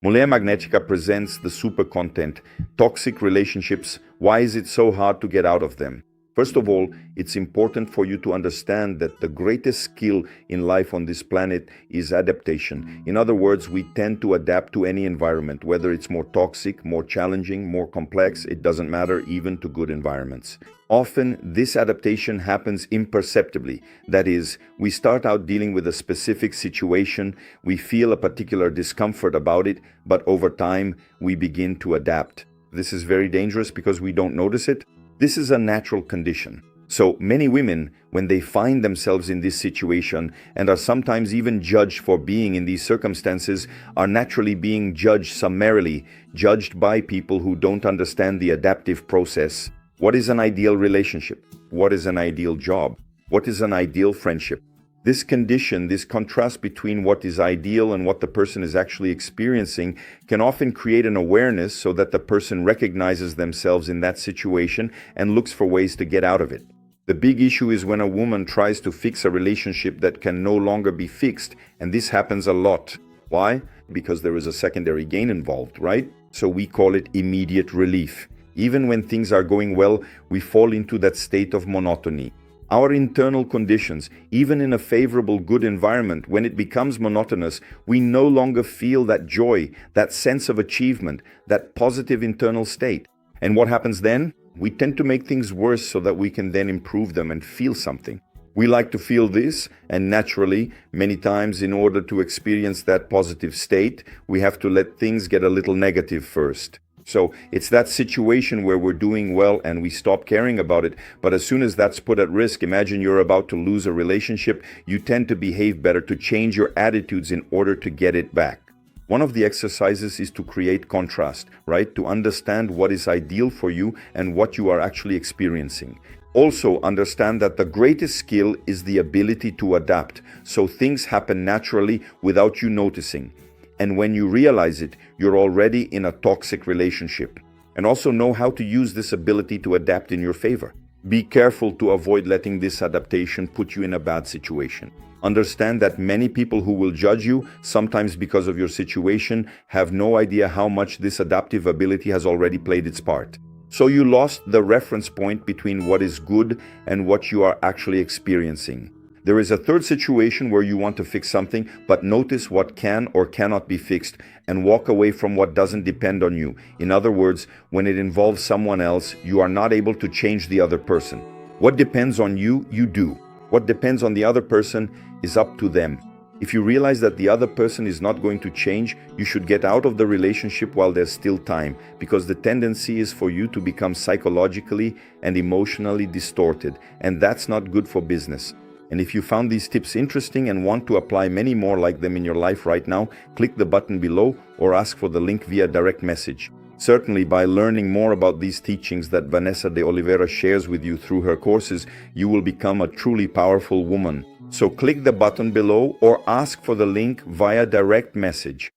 Mulher Magnetica presents the super content, toxic relationships. Why is it so hard to get out of them? First of all, it's important for you to understand that the greatest skill in life on this planet is adaptation. In other words, we tend to adapt to any environment, whether it's more toxic, more challenging, more complex, it doesn't matter, even to good environments. Often, this adaptation happens imperceptibly. That is, we start out dealing with a specific situation, we feel a particular discomfort about it, but over time, we begin to adapt. This is very dangerous because we don't notice it. This is a natural condition. So many women, when they find themselves in this situation and are sometimes even judged for being in these circumstances, are naturally being judged summarily, judged by people who don't understand the adaptive process. What is an ideal relationship? What is an ideal job? What is an ideal friendship? This condition, this contrast between what is ideal and what the person is actually experiencing can often create an awareness so that the person recognizes themselves in that situation and looks for ways to get out of it. The big issue is when a woman tries to fix a relationship that can no longer be fixed, and this happens a lot. Why? Because there is a secondary gain involved, right? So we call it immediate relief. Even when things are going well, we fall into that state of monotony. Our internal conditions, even in a favorable, good environment, when it becomes monotonous, we no longer feel that joy, that sense of achievement, that positive internal state. And what happens then? We tend to make things worse so that we can then improve them and feel something. We like to feel this, and naturally, many times in order to experience that positive state, we have to let things get a little negative first. So it's that situation where we're doing well and we stop caring about it. But as soon as that's put at risk, imagine you're about to lose a relationship, you tend to behave better, to change your attitudes in order to get it back. One of the exercises is to create contrast, right? To understand what is ideal for you and what you are actually experiencing. Also, understand that the greatest skill is the ability to adapt, so things happen naturally without you noticing. And when you realize it, you're already in a toxic relationship. And also know how to use this ability to adapt in your favor. Be careful to avoid letting this adaptation put you in a bad situation. Understand that many people who will judge you, sometimes because of your situation, have no idea how much this adaptive ability has already played its part. So you lost the reference point between what is good and what you are actually experiencing. There is a third situation where you want to fix something, but notice what can or cannot be fixed and walk away from what doesn't depend on you. In other words, when it involves someone else, you are not able to change the other person. What depends on you, you do. What depends on the other person is up to them. If you realize that the other person is not going to change, you should get out of the relationship while there's still time, because the tendency is for you to become psychologically and emotionally distorted, and that's not good for business. And if you found these tips interesting and want to apply many more like them in your life right now, click the button below or ask for the link via direct message. Certainly, by learning more about these teachings that Vanessa de Oliveira shares with you through her courses, you will become a truly powerful woman. So click the button below or ask for the link via direct message.